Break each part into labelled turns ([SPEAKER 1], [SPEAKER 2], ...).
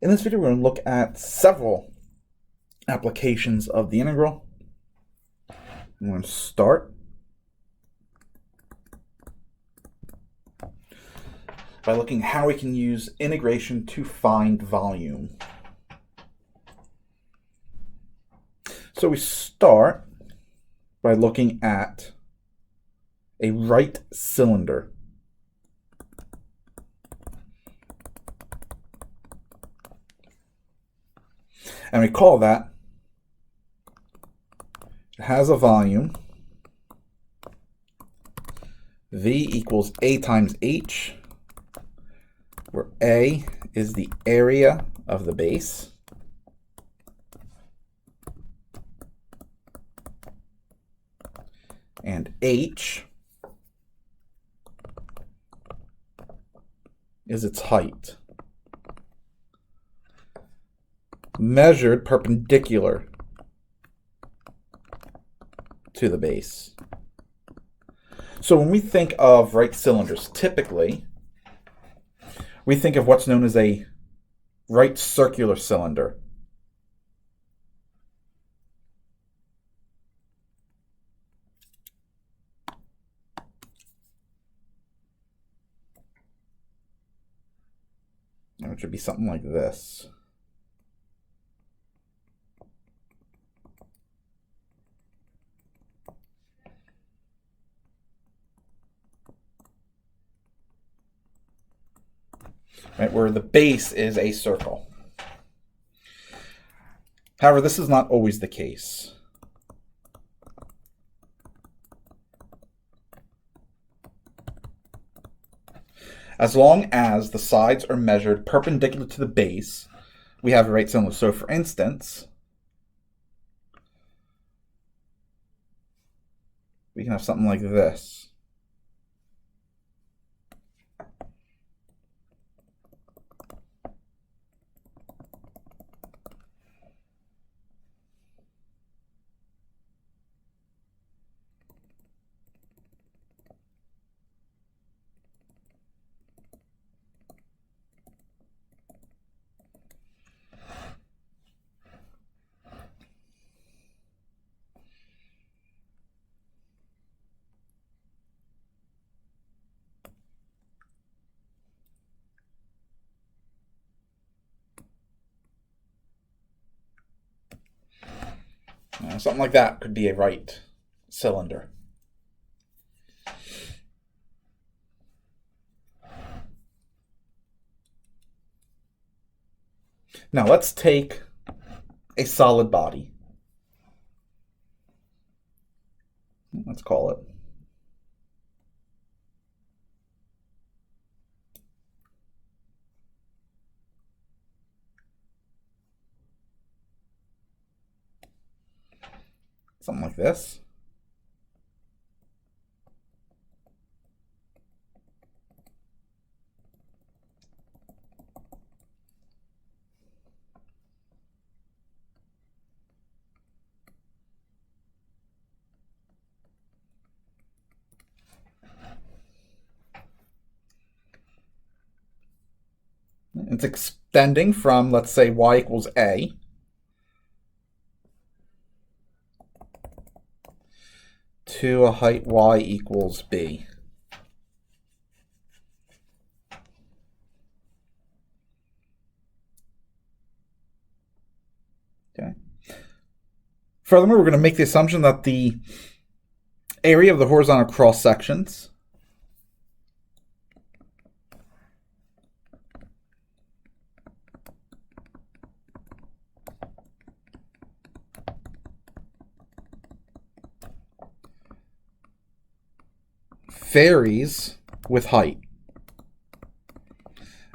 [SPEAKER 1] In this video, we're going to look at several applications of the integral. I'm going to start by looking at how we can use integration to find volume. So we start by looking at a right cylinder. And recall that it has a volume V equals A times H, where A is the area of the base, and H is its height, measured perpendicular to the base. So when we think of right cylinders, typically we think of what's known as a right circular cylinder. It should be something like this. Right, where the base is a circle. However, this is not always the case. As long as the sides are measured perpendicular to the base, we have a right cylinder. So for instance, we can have something like this. Something like that could be a right cylinder. Now let's take a solid body. Let's call it something like this. It's extending from, let's say, y equals A to a height y equals B. Okay. Furthermore, we're going to make the assumption that the area of the horizontal cross sections varies with height.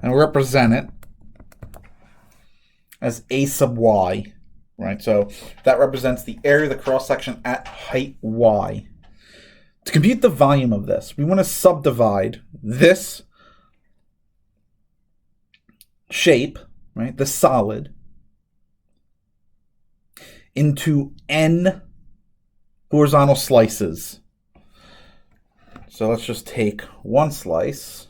[SPEAKER 1] And we'll represent it as A sub y, right? So that represents the area of the cross-section at height y. To compute the volume of this, we want to subdivide this shape, right, the solid, into n horizontal slices. So let's just take one slice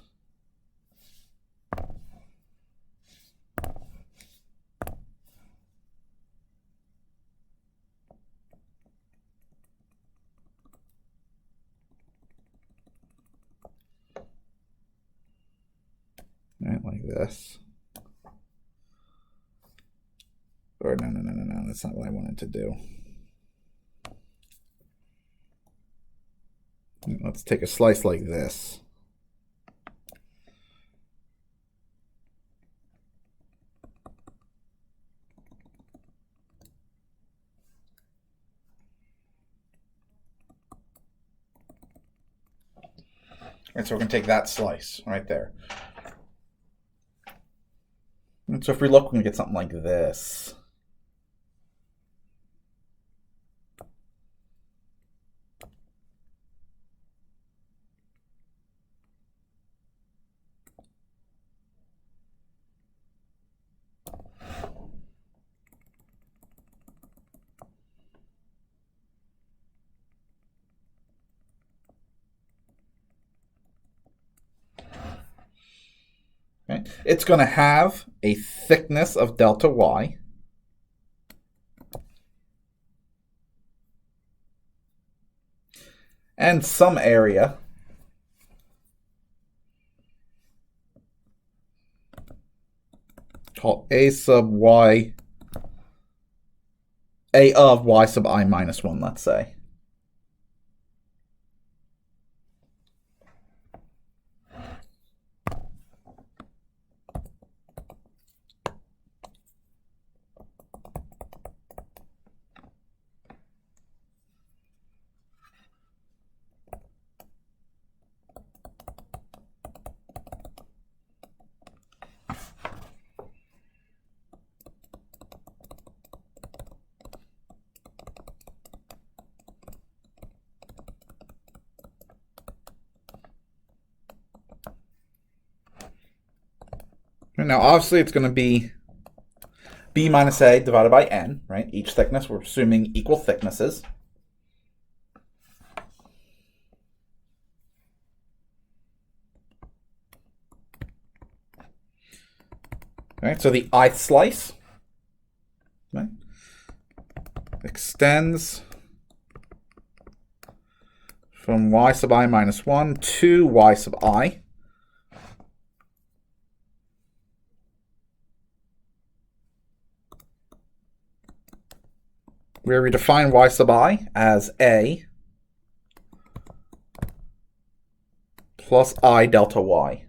[SPEAKER 1] right, like this. Or no, that's not what I wanted to do. Let's take a slice like this. And so we're going to take that slice right there. And so if we look, we're going to get something like this. Okay. It's going to have a thickness of delta y. And some area called a sub y, a of y sub I minus 1, let's say. Now, obviously, it's going to be b minus a divided by n, right? Each thickness, we're assuming equal thicknesses. Right, so the ith slice, right, extends from y sub I minus 1 to y sub I. Where we define y sub I as a plus I delta y.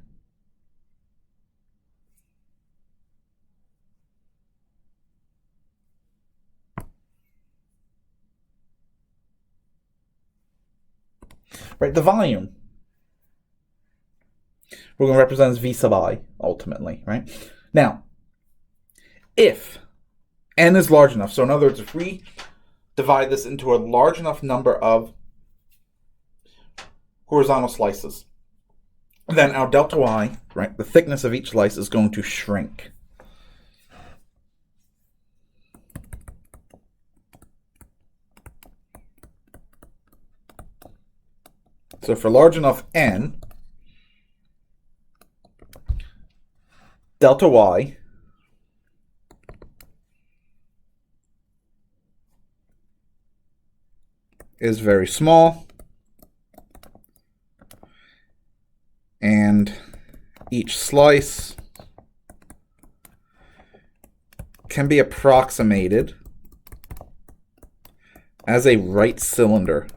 [SPEAKER 1] Right, the volume we're going to represent as v sub I ultimately, right? Now, if n is large enough, so in other words, if we divide this into a large enough number of horizontal slices, then our delta y, right, the thickness of each slice is going to shrink. So for large enough n, delta y is very small, and each slice can be approximated as a right cylinder.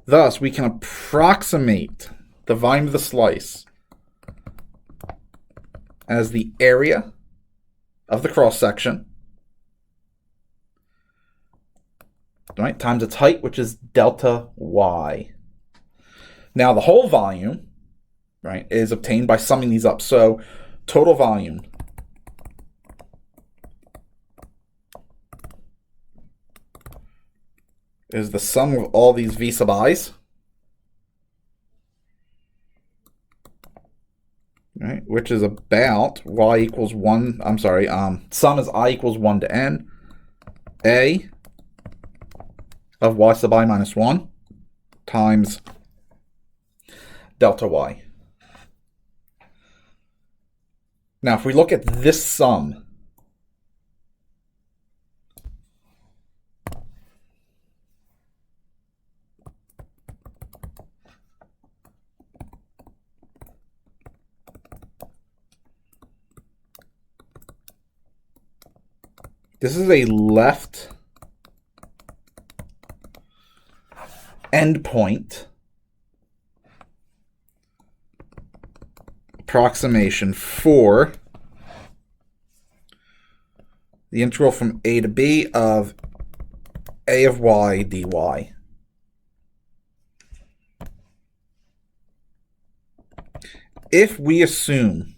[SPEAKER 1] Thus, we can approximate the volume of the slice as the area of the cross-section, right, times its height, which is delta y. Now, the whole volume, right, is obtained by summing these up. So, total volume is the sum of all these v sub i's, right, which is about y equals 1, I'm sorry, sum is I equals 1 to n, a of y sub I minus 1 times delta y. Now, if we look at this sum, This is a left endpoint approximation for the integral from a to b of a of y dy. If we assume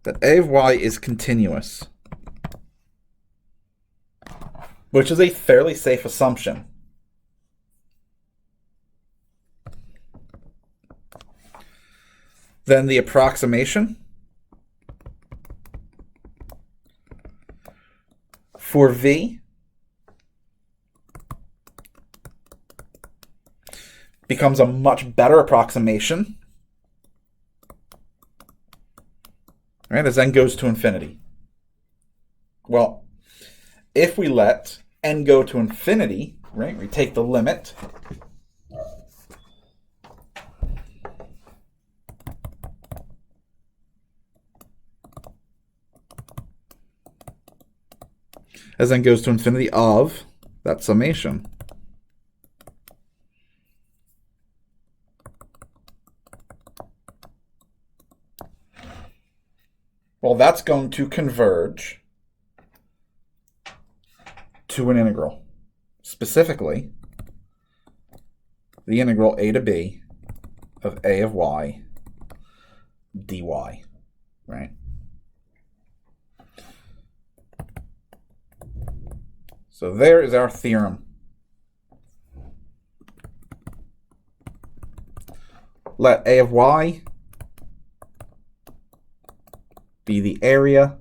[SPEAKER 1] that a of y is continuous, which is a fairly safe assumption, then the approximation for v becomes a much better approximation, right, as n goes to infinity. Well, if we let n go to infinity, right, we take the limit as n goes to infinity of that summation. Well, that's going to converge to an integral. Specifically, the integral a to b of a of y dy, right? So there is our theorem. Let a of y be the area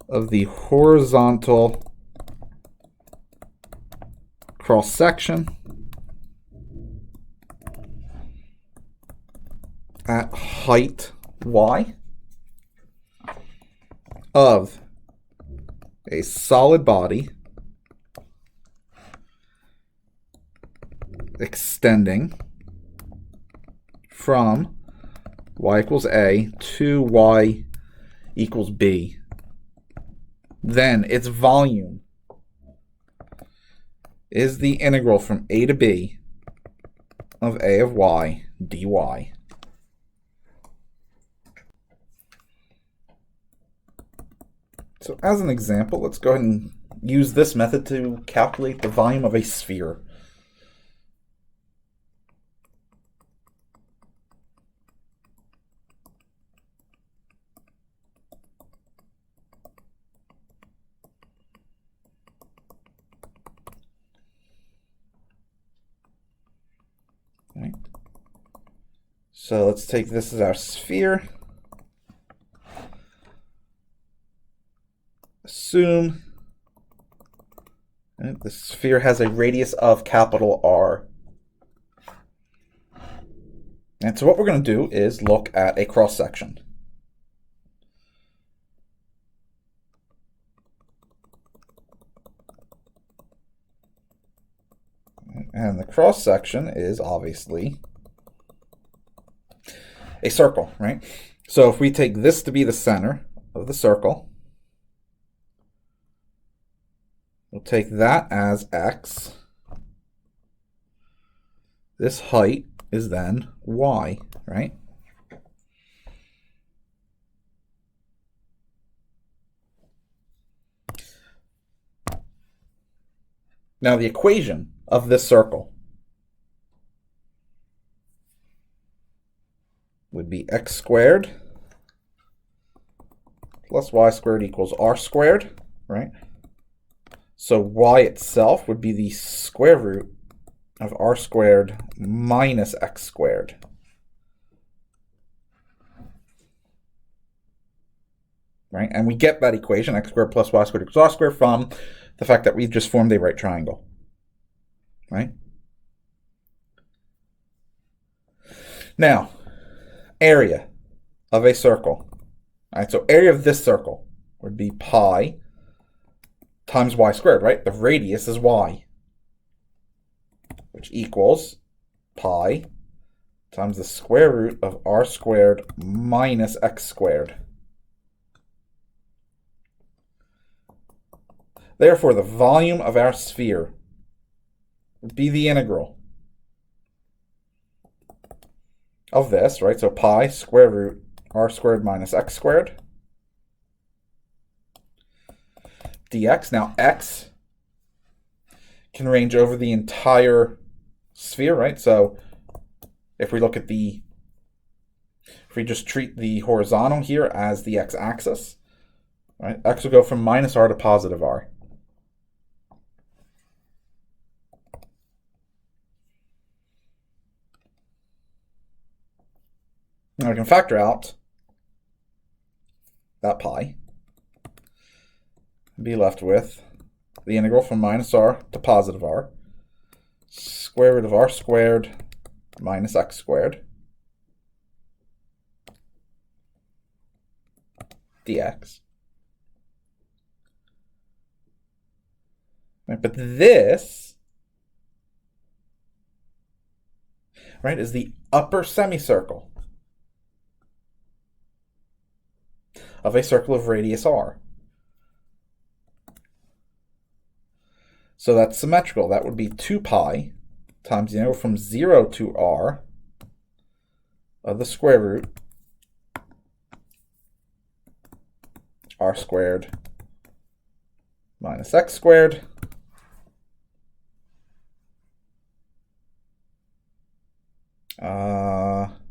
[SPEAKER 1] of the horizontal cross-section at height y of a solid body extending from y equals a to y equals b. Then its volume is the integral from a to b of a of y dy. So as an example, let's go ahead and use this method to calculate the volume of a sphere. Right. So let's take this as our sphere. Assume the sphere has a radius of capital R. And so what we're going to do is look at a cross-section. And the cross-section is obviously a circle, right? So if we take this to be the center of the circle, we'll take that as x. This height is then y, right? Now the equation of this circle would be x squared plus y squared equals r squared, right? So y itself would be the square root of r squared minus x squared. Right? And we get that equation, x squared plus y squared equals r squared, from the fact that we've just formed a right triangle. Right? Now, area of a circle. All right, so area of this circle would be pi times y squared, right? The radius is y, which equals pi times the square root of r squared minus x squared. Therefore, the volume of our sphere would be the integral of this, right? So pi square root r squared minus x squared dx. Now, x can range over the entire sphere, right? So if we look at if we just treat the horizontal here as the x-axis, right? X will go from minus r to positive r. Now we can factor out that pi and be left with the integral from minus r to positive r, square root of r squared minus x squared dx. Right, but this, right, is the upper semicircle of a circle of radius r. So that's symmetrical. That would be 2 pi times the integral from 0 to r of the square root r squared minus x squared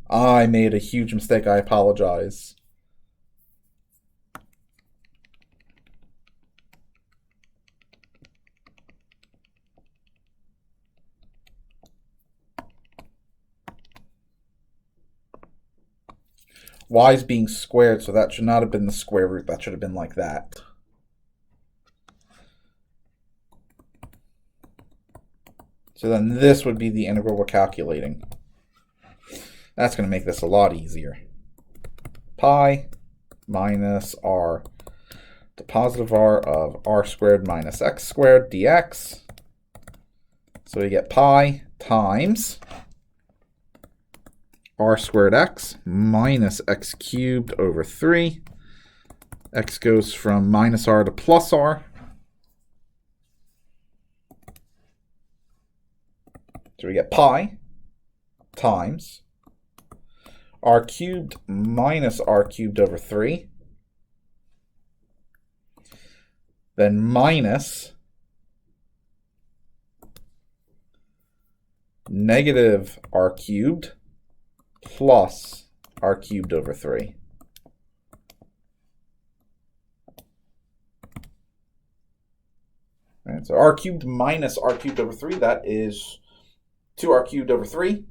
[SPEAKER 1] I made a huge mistake. I apologize. Y is being squared, so that should not have been the square root. That should have been like that. So then this would be the integral we're calculating. That's going to make this a lot easier. Pi minus r to positive r of r squared minus x squared dx. So we get pi times r squared x minus x cubed over 3. X goes from minus r to plus r. So we get pi times r cubed minus r cubed over 3. Then minus negative r cubed plus r cubed over 3. Right, so r cubed minus r cubed over 3, that is 2r cubed over 3.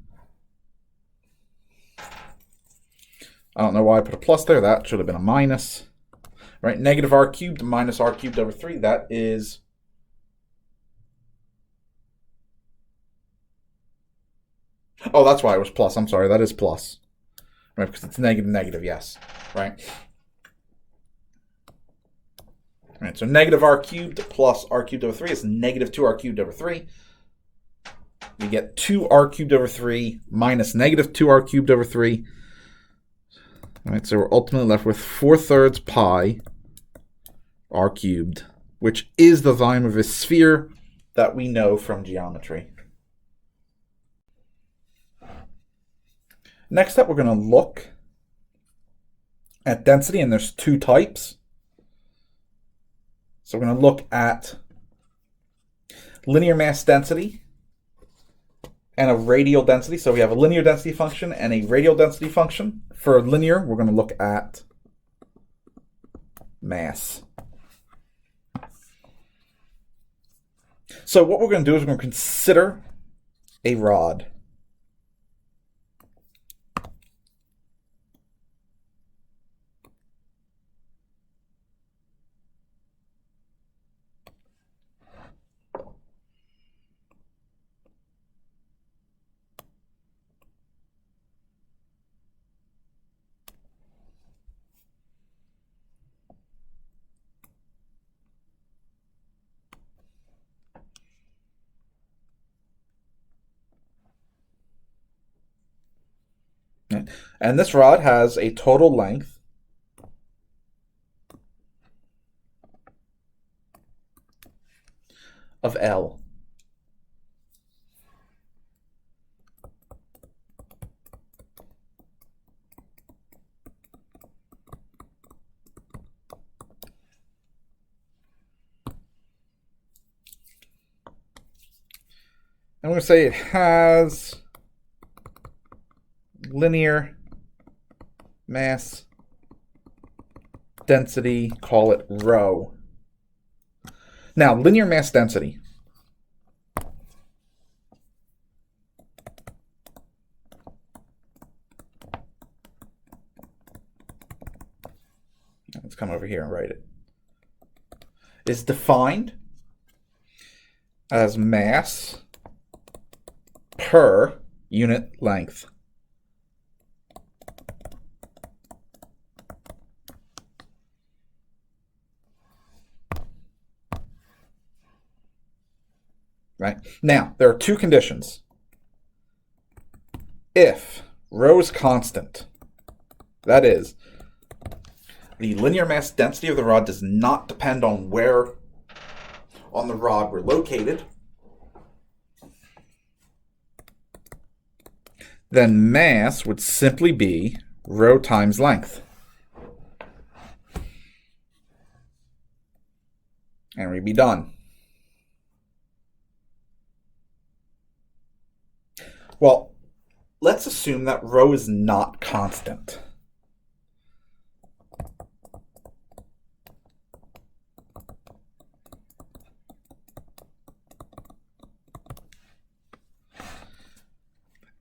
[SPEAKER 1] I don't know why I put a plus there. That should have been a minus. Right, negative r cubed minus r cubed over 3, that is oh, that's why it was plus. I'm sorry, that is plus. Right, because it's negative, negative, yes. Right. Right, so negative r cubed plus r cubed over 3 is negative 2r cubed over 3. We get 2r cubed over 3 minus negative 2r cubed over 3. All right, so we're ultimately left with 4/3 pi r cubed, which is the volume of a sphere that we know from geometry. Next up, we're going to look at density, and there's 2 types. So we're going to look at linear mass density and a radial density. So we have a linear density function and a radial density function. For linear, we're going to look at mass. So what we're going to do is we're going to consider a rod. And this rod has a total length of L. I'm going to say it has linear mass density, call it rho. Now, linear mass density. Let's come over here and write it. Is defined as mass per unit length. Right? Now, there are two conditions. If rho is constant, that is, the linear mass density of the rod does not depend on where on the rod we're located, then mass would simply be rho times length. And we'd be done. Well, let's assume that rho is not constant.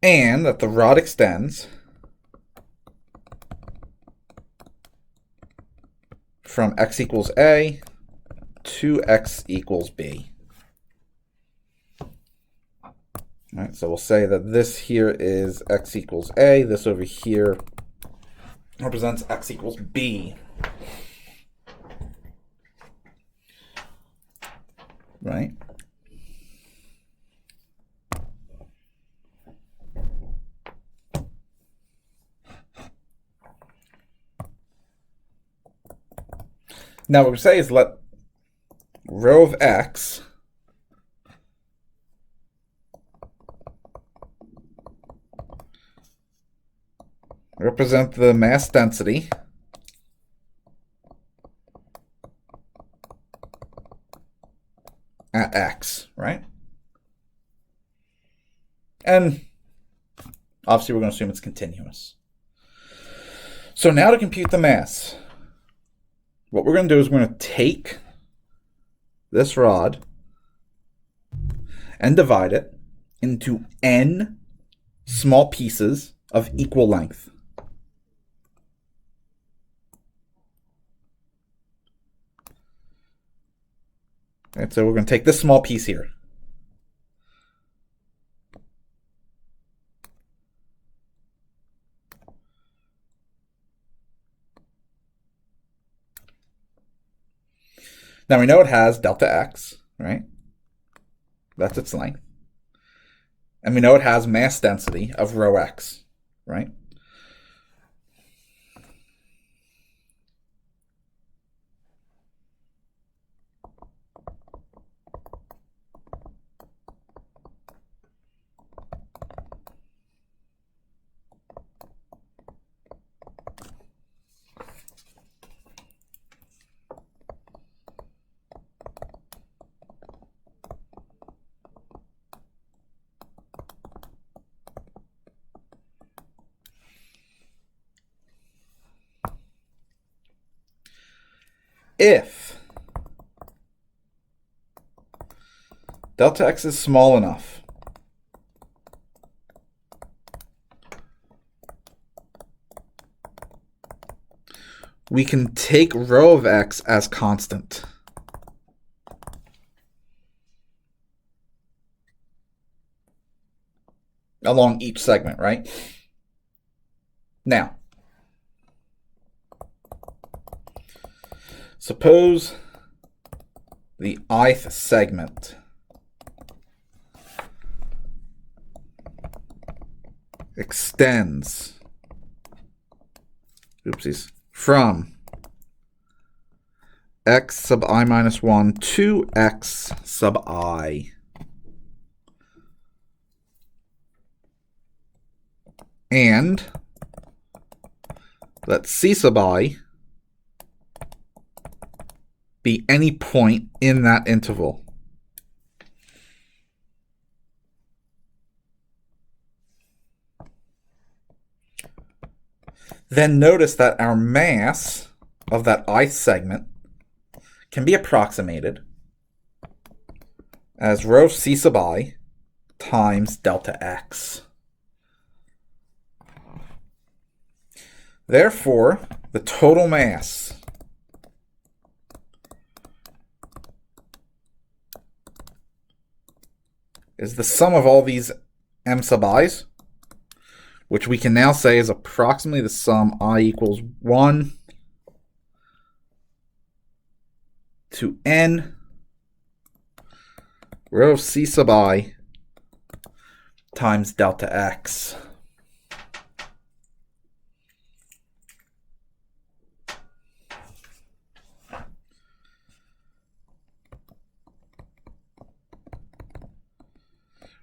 [SPEAKER 1] And that the rod extends from x equals A to x equals B. All right, so we'll say that this here is x equals A. This over here represents x equals B. Right? Now what we say is let rho of x represent the mass density at x, right? And obviously we're going to assume it's continuous. So now to compute the mass, what we're going to do is we're going to take this rod and divide it into n small pieces of equal length. Right, so we're going to take this small piece here. Now we know it has delta x, right? That's its length. And we know it has mass density of rho x, right? If delta x is small enough, we can take rho of x as constant. Along each segment, right? Now, suppose the ith segment extends oopsies, from x sub I minus 1 to x sub I. And let c sub I be any point in that interval. Then notice that our mass of that I segment can be approximated as rho c sub I times delta x. Therefore, the total mass is the sum of all these m sub i's, which we can now say is approximately the sum I equals 1 to n rho c sub I times delta x.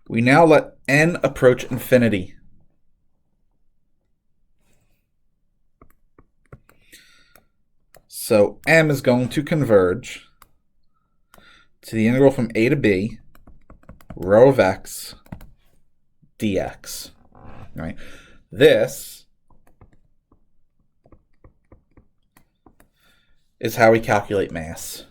[SPEAKER 1] We now let n approach infinity. So m is going to converge to the integral from a to b, rho of x dx. Right? This is how we calculate mass.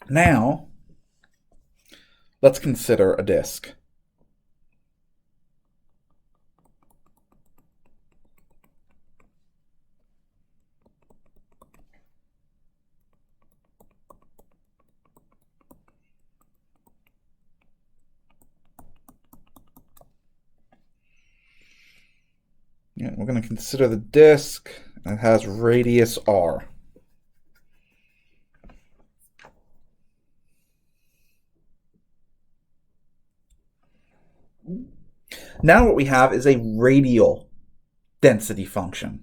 [SPEAKER 1] Now, let's consider a disk. Yeah, we're going to consider the disk. It has radius r. Now what we have is a radial density function.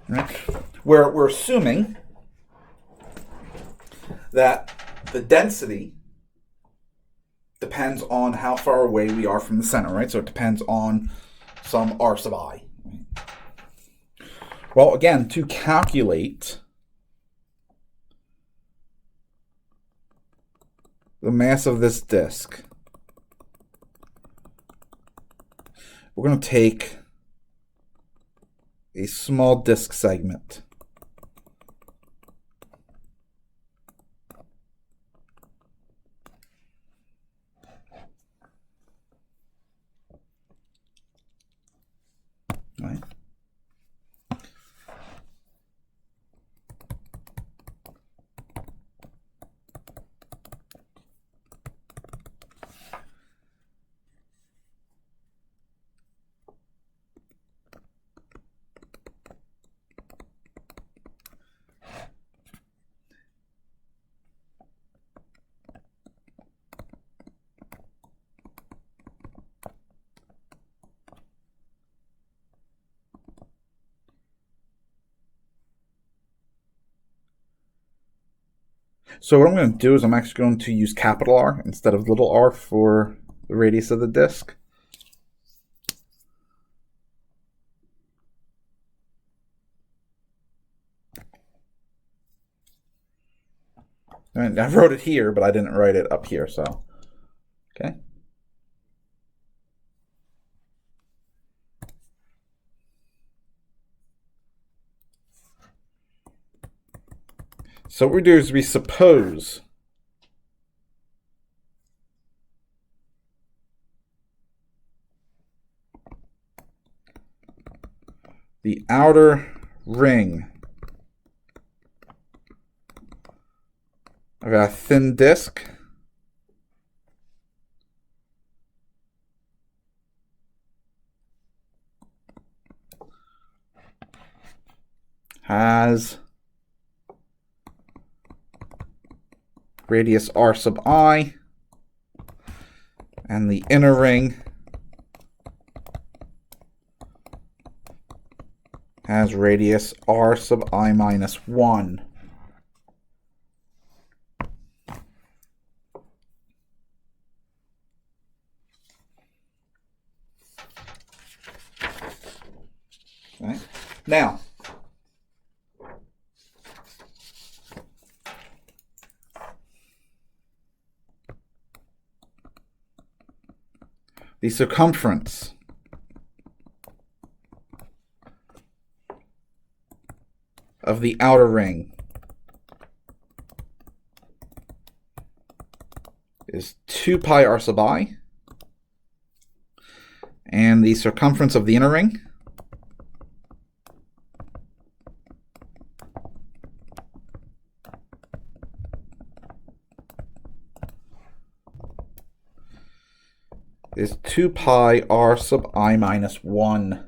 [SPEAKER 1] Right? Where we're assuming that the density depends on how far away we are from the center, right? So it depends on some r sub I. Well, again, to calculate the mass of this disk, we're going to take a small disk segment. Right? So what I'm going to do is I'm actually going to use capital R instead of little r for the radius of the disk. And I wrote it here, but I didn't write it up here, so okay. So what we do is we suppose the outer ring of a thin disk has radius r sub I, and the inner ring has radius r sub I minus 1. Okay. Now, the circumference of the outer ring is 2 pi r sub I, and the circumference of the inner ring is 2 pi r sub I minus 1.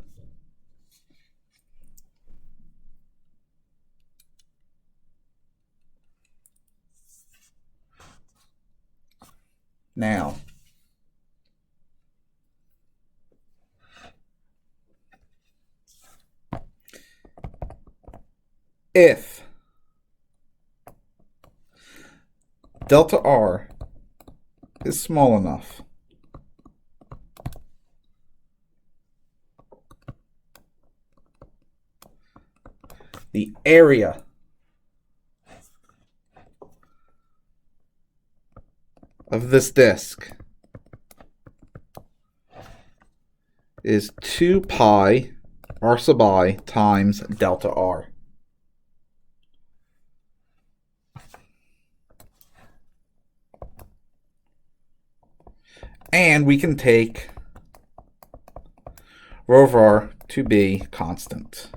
[SPEAKER 1] Now, if delta r is small enough the area of this disk is 2 pi r sub I times delta r. And we can take rho of r to be constant.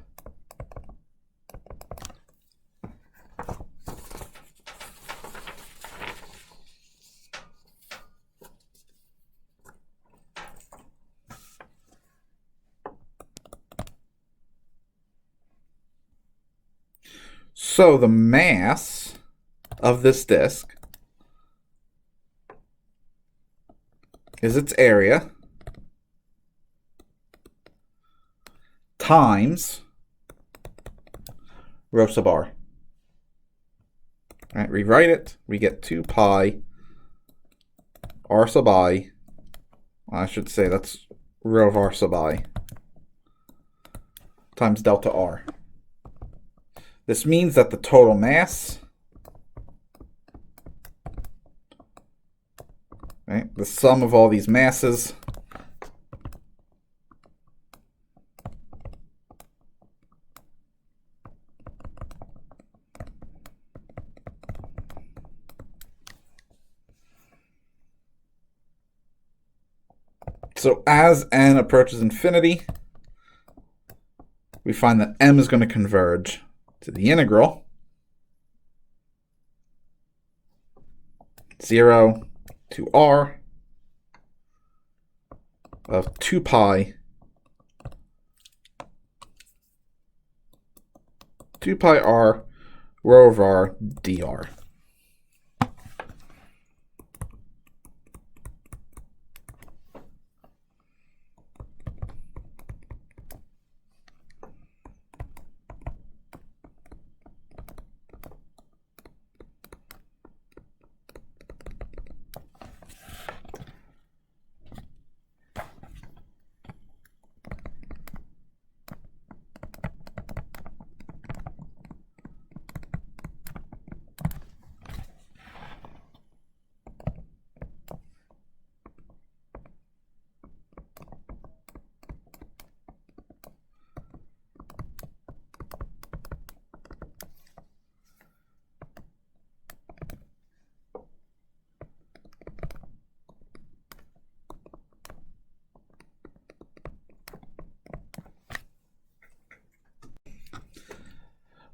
[SPEAKER 1] So the mass of this disk is its area times rho sub r. All right, rewrite it. We get 2 pi r sub I. I should say that's rho of r sub I times delta r. This means that the total mass, right, the sum of all these masses so as n approaches infinity, we find that m is going to converge to the integral 0 to r of 2 pi r rho of r dr.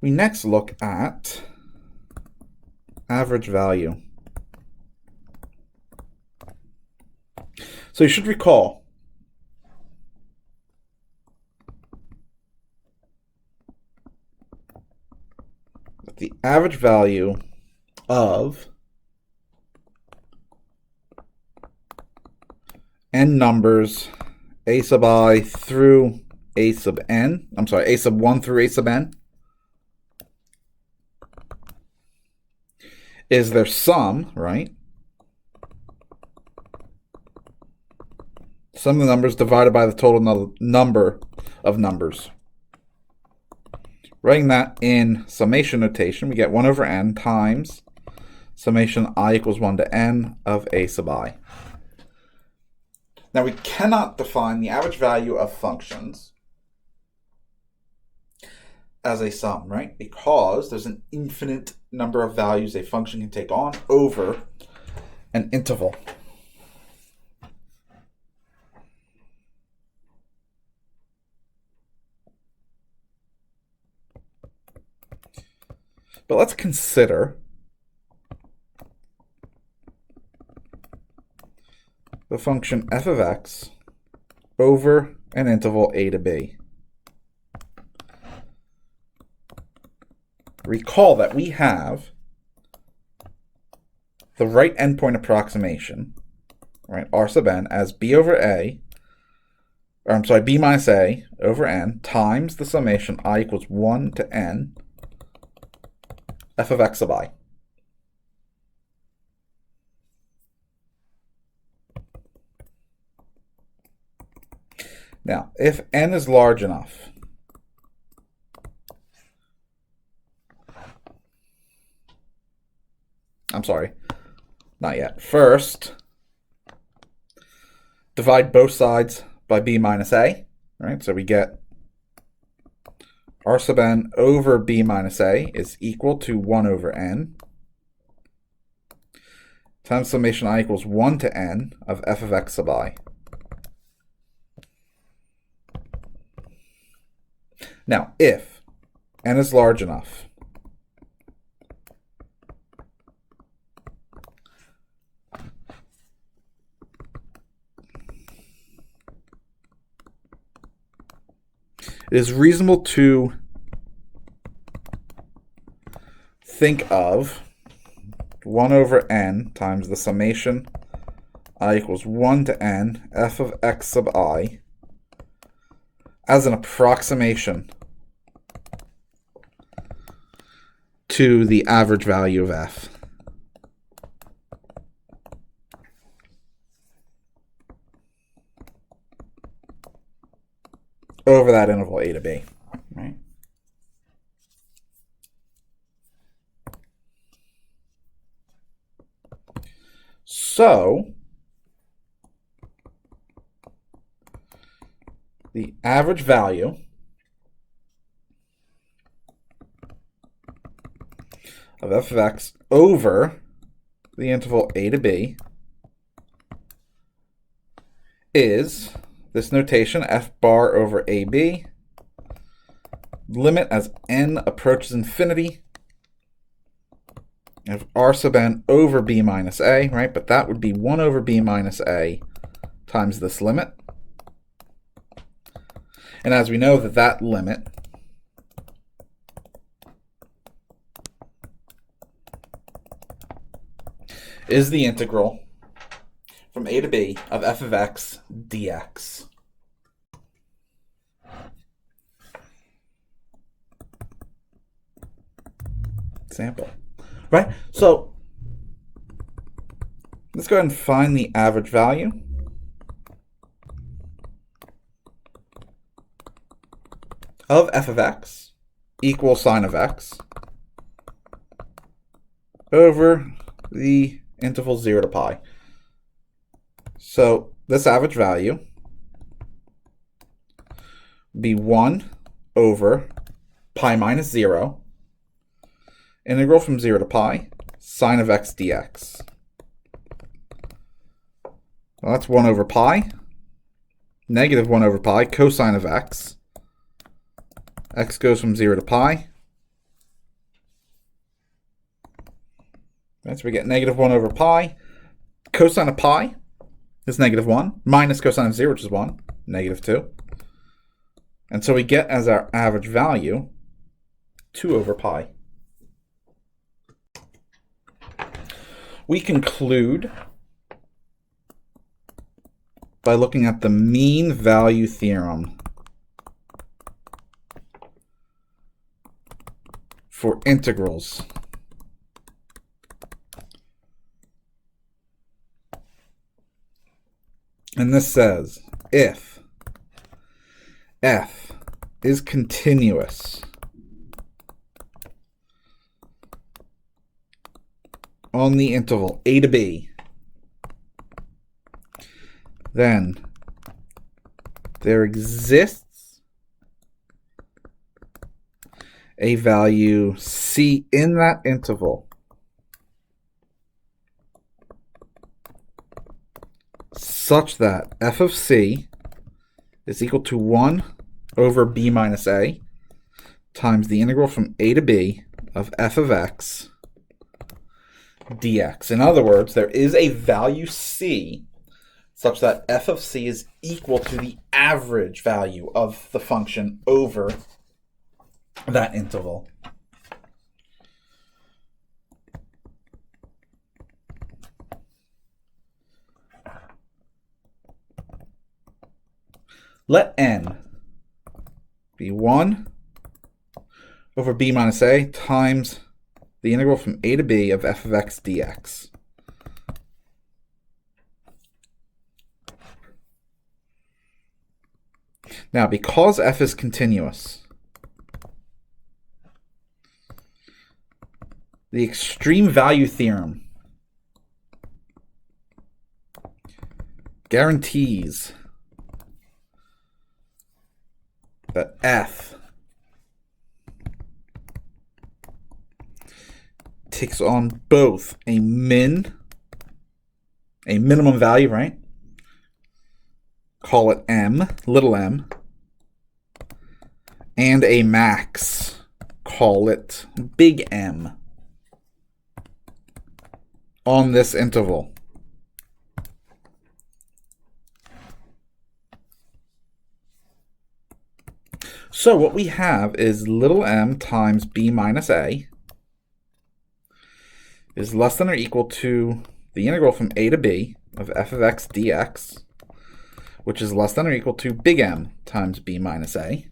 [SPEAKER 1] We next look at average value. So you should recall that the average value of n numbers a sub I through a sub n, I'm sorry, a sub 1 through a sub n, is their sum, right? Sum of the numbers divided by the total number of numbers. Writing that in summation notation, we get 1 over n times summation I equals 1 to n of a sub I. Now we cannot define the average value of functions as a sum, right? Because there's an infinite number of values a function can take on over an interval. But let's consider the function f of x over an interval a to b. Recall that we have the right endpoint approximation, right, r sub n, as b over a, or I'm sorry, b minus a over n times the summation I equals 1 to n f of x sub I. Now, if n is large enough, I'm sorry, not yet. First, divide both sides by b minus a, right? So we get r sub n over b minus a is equal to 1 over n times summation I equals 1 to n of f of x sub I. Now, if n is large enough, it is reasonable to think of 1 over n times the summation I equals 1 to n f of x sub I as an approximation to the average value of f. Over that interval a to b, right? So the average value of f of x over the interval a to b is this notation, f bar over ab, limit as n approaches infinity, of r sub n over b minus a, right? But that would be 1 over b minus a times this limit. And as we know that limit is the integral from a to b of f of x dx. Example. Right? So let's go ahead and find the average value of f of x equals sine of x over the interval 0 to pi. So this average value would be 1 over pi minus 0, integral from 0 to pi, sine of x dx. Well, that's 1 over pi, negative 1 over pi, cosine of x. X goes from 0 to pi, Right, so we get negative 1 over pi. Cosine of pi is negative 1, minus cosine of 0, which is 1, negative 2. And so we get as our average value 2 over pi. We conclude by looking at the mean value theorem for integrals. And this says, if f is continuous on the interval a to b, then there exists a value c in that interval such that f of c is equal to 1 over b minus a times the integral from a to b of f of x dx. In other words, there is a value c such that f of c is equal to the average value of the function over that interval. Let n be 1 over b minus a times the integral from a to b of f of x dx. Now, because f is continuous, the extreme value theorem guarantees that f takes on both a minimum value, right? Call it m, little m, and a max, call it big M, on this interval. So what we have is little m times b minus a is less than or equal to the integral from a to b of f of x dx, which is less than or equal to big M times b minus a,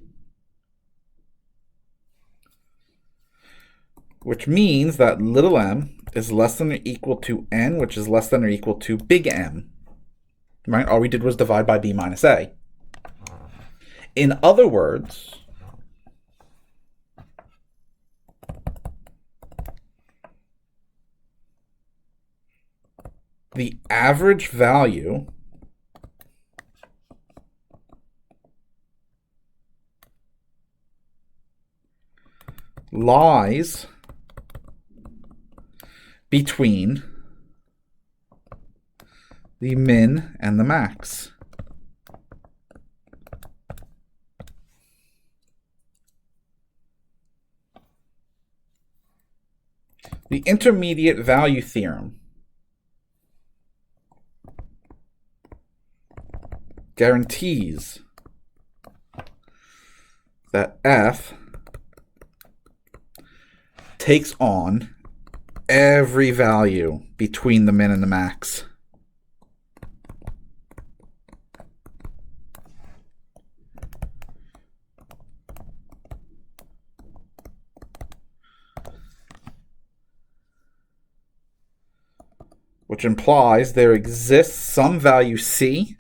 [SPEAKER 1] which means that little m is less than or equal to n, which is less than or equal to big M. Right? All we did was divide by b minus a. In other words, the average value lies between the min and the max. The intermediate value theorem guarantees that f takes on every value between the min and the max. Which implies there exists some value c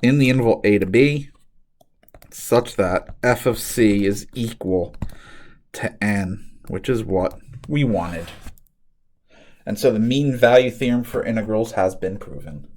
[SPEAKER 1] in the interval a to b such that f of c is equal to n, which is what we wanted. And so the mean value theorem for integrals has been proven.